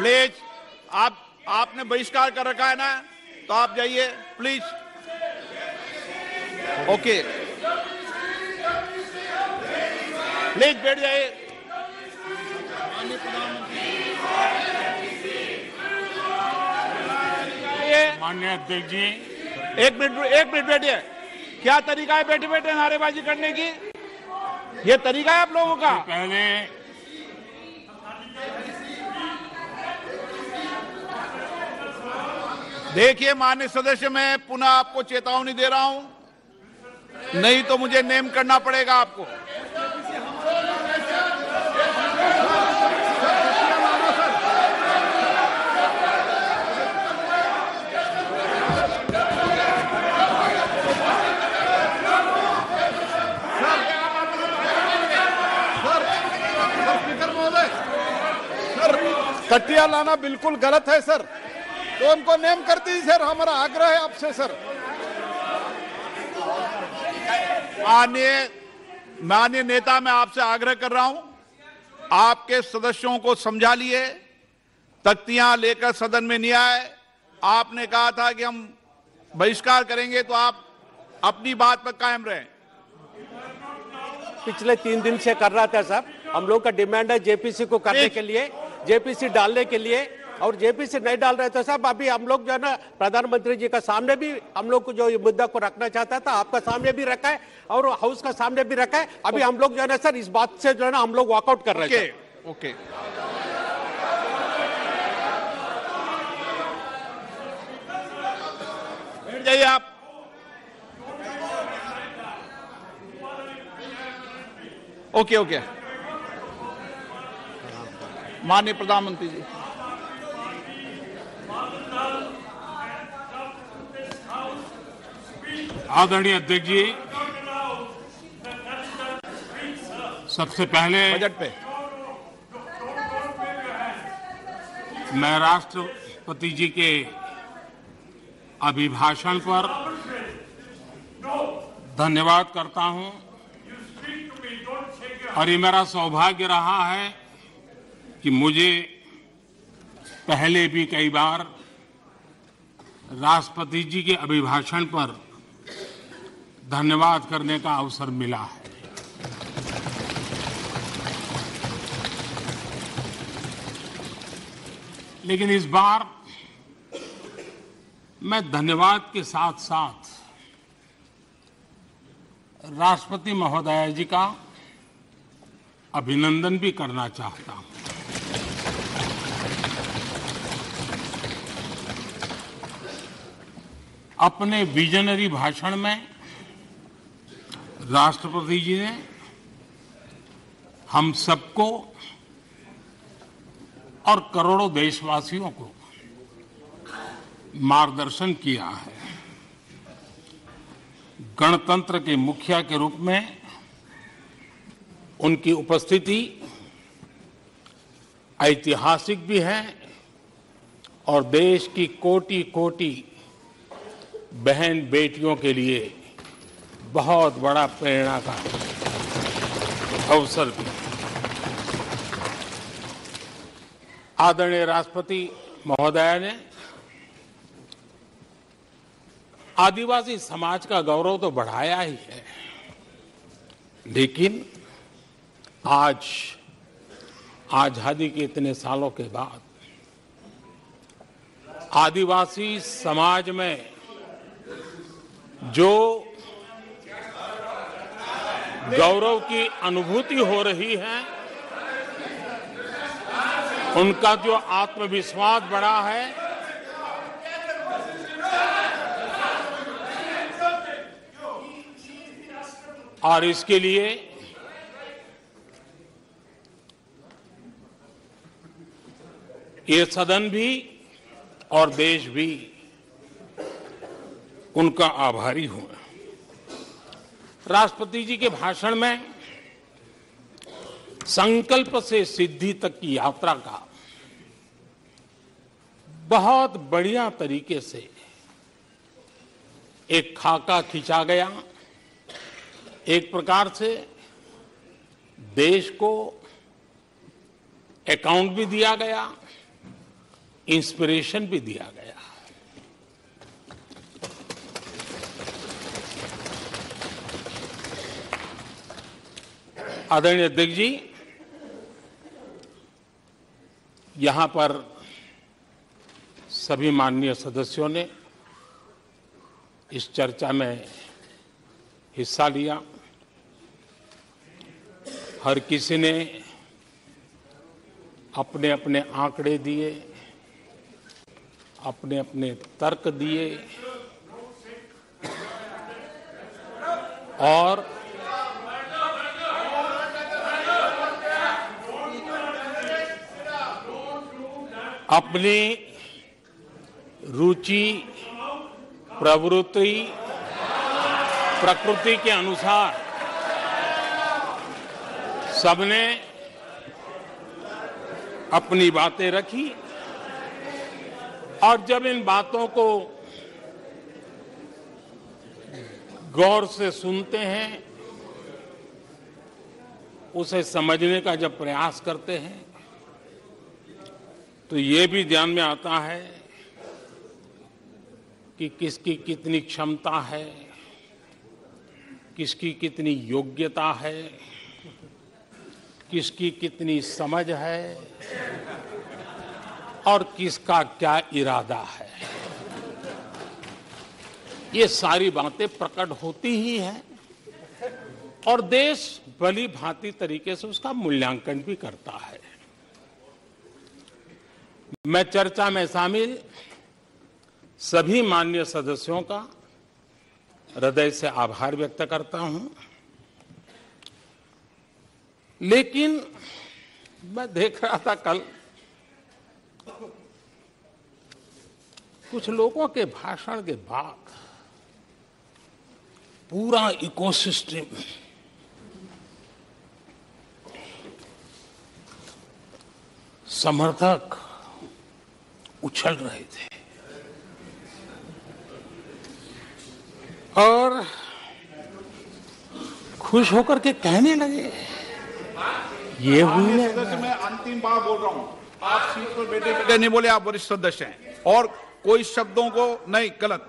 Please, आपने बहिष्कार कर रखा है ना, तो आप जाइए प्लीज। ओके, प्लीज बैठ जाइए। माननीय अध्यक्ष जी, एक मिनट बैठिए। क्या तरीका है बैठे बैठे नारेबाजी करने की? ये तरीका है आप लोगों का? पहले देखिए माननीय सदस्य, मैं पुनः आपको चेतावनी दे रहा हूं, नहीं तो मुझे नेम करना पड़ेगा आपको। कट्टिया लाना बिल्कुल गलत है सर, तो उनको नेम कर दी सर। हमारा आग्रह है आपसे सर। माननीय नेता, मैं आपसे आग्रह कर रहा हूं, आपके सदस्यों को समझा लिए, तख्तियां लेकर सदन में नहीं आए। आपने कहा था कि हम बहिष्कार करेंगे, तो आप अपनी बात पर कायम रहें। पिछले 3 दिन से कर रहा था साहब। हम लोग का डिमांड है जेपीसी को करने के लिए, जेपीसी डालने के लिए, और जेपीसी नहीं डाल रहे थे साहब। अभी हम लोग जो है ना, प्रधानमंत्री जी का सामने भी हम लोग को जो ये मुद्दा को रखना चाहता था, आपका सामने भी रखा है और हाउस का सामने भी रखा है। अभी हम लोग जो है ना सर, इस बात से जो है ना हम लोग वॉकआउट कर रहे हैं। ओके, बैठ जाइए आप। ओके, माननीय प्रधानमंत्री जी। आदरणीय अध्यक्ष जी, सबसे पहले बजट पे मैं राष्ट्रपति जी के अभिभाषण पर धन्यवाद करता हूं, और ये मेरा सौभाग्य रहा है कि मुझे पहले भी कई बार राष्ट्रपति जी के अभिभाषण पर धन्यवाद करने का अवसर मिला है। लेकिन इस बार मैं धन्यवाद के साथ साथ राष्ट्रपति महोदया जी का अभिनंदन भी करना चाहता हूं। अपने विजनरी भाषण में राष्ट्रपति जी ने हम सबको और करोड़ों देशवासियों को मार्गदर्शन किया है। गणतंत्र के मुखिया के रूप में उनकी उपस्थिति ऐतिहासिक भी है और देश की कोटि कोटि बहन बेटियों के लिए बहुत बड़ा प्रेरणा का अवसर भी। आदरणीय राष्ट्रपति महोदया ने आदिवासी समाज का गौरव तो बढ़ाया ही है, लेकिन आज आजादी के इतने सालों के बाद आदिवासी समाज में जो गौरव की अनुभूति हो रही है, उनका जो आत्मविश्वास बढ़ा है, और इसके लिए ये सदन भी और देश भी उनका आभारी हूं। राष्ट्रपति जी के भाषण में संकल्प से सिद्धि तक की यात्रा का बहुत बढ़िया तरीके से एक खाका खींचा गया। एक प्रकार से देश को अकाउंट भी दिया गया इंस्पिरेशन भी दिया गया। आदरणीय अध्यक्ष जी, यहां पर सभी माननीय सदस्यों ने इस चर्चा में हिस्सा लिया। हर किसी ने अपने अपने आंकड़े दिए, अपने अपने तर्क दिए और अपनी रुचि, प्रवृत्ति, प्रकृति के अनुसार सबने अपनी बातें रखी और जब इन बातों को गौर से सुनते हैं, उसे समझने का जब प्रयास करते हैं, तो ये भी ध्यान में आता है कि किसकी कितनी क्षमता है, किसकी कितनी योग्यता है, किसकी कितनी समझ है और किसका क्या इरादा है। ये सारी बातें प्रकट होती ही हैं और देश भली भांति तरीके से उसका मूल्यांकन भी करता है। मैं चर्चा में शामिल सभी माननीय सदस्यों का हृदय से आभार व्यक्त करता हूं, लेकिन मैं देख रहा था कल कुछ लोगों के भाषण के बाद पूरा इकोसिस्टम समर्थक उछल रहे थे और खुश होकर के कहने लगे, ये हुई है। सदस्य, मैं अंतिम बार बोल रहा हूं, आप सीट पर बैठे नहीं बोले, आप वरिष्ठ सदस्य हैं और कोई शब्दों को नहीं गलत,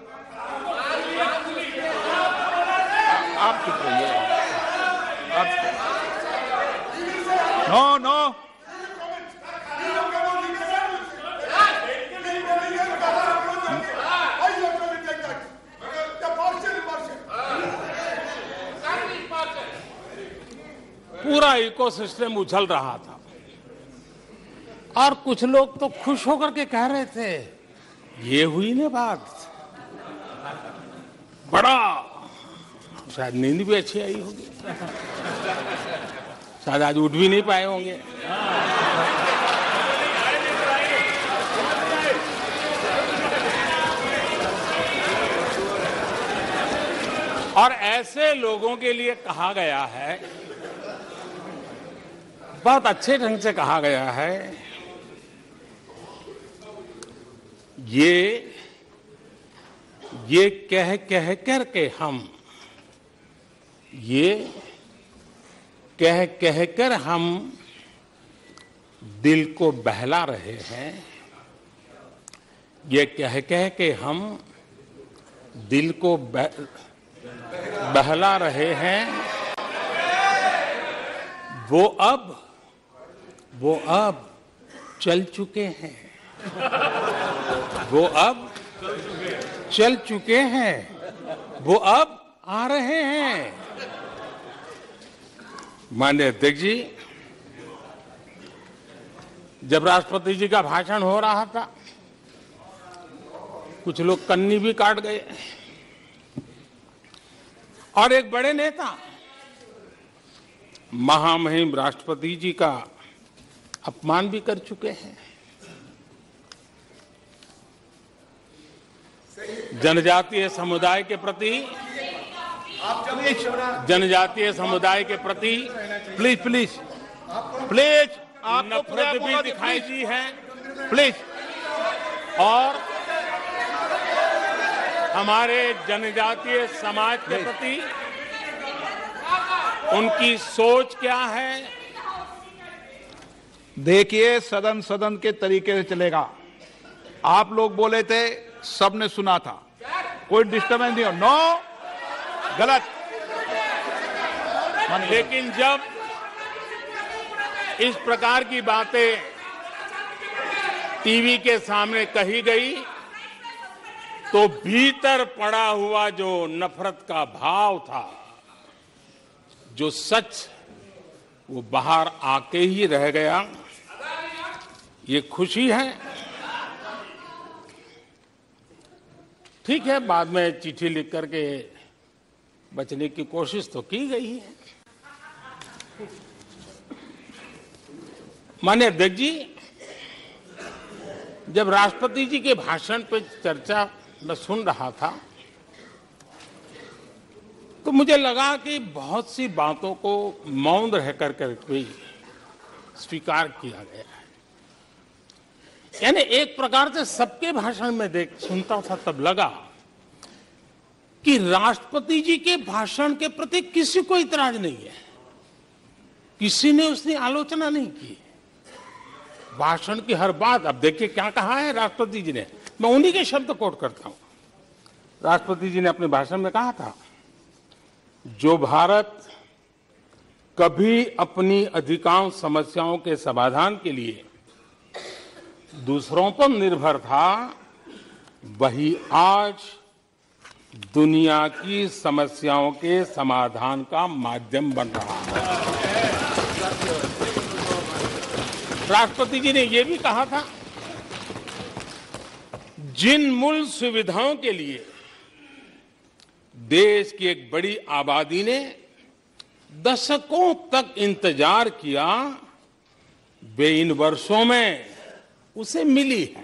आप चुप रहिए। नो नो, पूरा इकोसिस्टम उछल रहा था और कुछ लोग तो खुश होकर के कह रहे थे, ये हुई ना बात, बड़ा, शायद नींद भी अच्छी आई होगी, शायद आज उठ भी नहीं पाए होंगे। और ऐसे लोगों के लिए कहा गया है, बहुत अच्छे ढंग से कहा गया है, ये कह कर के हम, ये कह कर हम दिल को बहला रहे हैं, ये कह के हम दिल को बहला रहे हैं, वो अब चल चुके हैं, वो अब चल चुके हैं, वो अब आ रहे हैं। माननीय अध्यक्ष जी, जब राष्ट्रपति जी का भाषण हो रहा था, कुछ लोग कन्नी भी काट गए और एक बड़े नेता महामहिम राष्ट्रपति जी का अपमान भी कर चुके हैं। जनजातीय समुदाय के प्रति, जनजातीय समुदाय के प्रति प्लीज प्लीज प्लीज, आपको नफरत भी दिखाई दी है प्लीज, और हमारे जनजातीय समाज के प्रति उनकी सोच क्या है। देखिए, सदन के तरीके से चलेगा। आप लोग बोले थे, सबने सुना था, कोई डिस्टर्बेंस नहीं हो। नो, गलत। लेकिन जब इस प्रकार की बातें टीवी के सामने कही गई तो भीतर पड़ा हुआ जो नफरत का भाव था, जो सच, वो बाहर आके ही रह गया। ये खुशी है। ठीक है, बाद में चिट्ठी लिख करके बचने की कोशिश तो की गई है। माननीय अध्यक्ष जी, जब राष्ट्रपति जी के भाषण पे चर्चा मैं सुन रहा था तो मुझे लगा कि बहुत सी बातों को मौन रह कर भी स्वीकार किया गया है। यानी एक प्रकार से सबके भाषण में सुनता था तब लगा कि राष्ट्रपति जी के भाषण के प्रति किसी को इतराज नहीं है, किसी ने उसकी आलोचना नहीं की। भाषण की हर बात, अब देखिए क्या कहा है राष्ट्रपति जी ने, मैं उन्हीं के शब्द कोट करता हूं। राष्ट्रपति जी ने अपने भाषण में कहा था, जो भारत कभी अपनी अधिकांश समस्याओं के समाधान के लिए दूसरों पर निर्भर था, वही आज दुनिया की समस्याओं के समाधान का माध्यम बन रहा है। राष्ट्रपति जी ने यह भी कहा था, जिन मूल सुविधाओं के लिए देश की एक बड़ी आबादी ने दशकों तक इंतजार किया, वे इन वर्षों में उसे मिली है।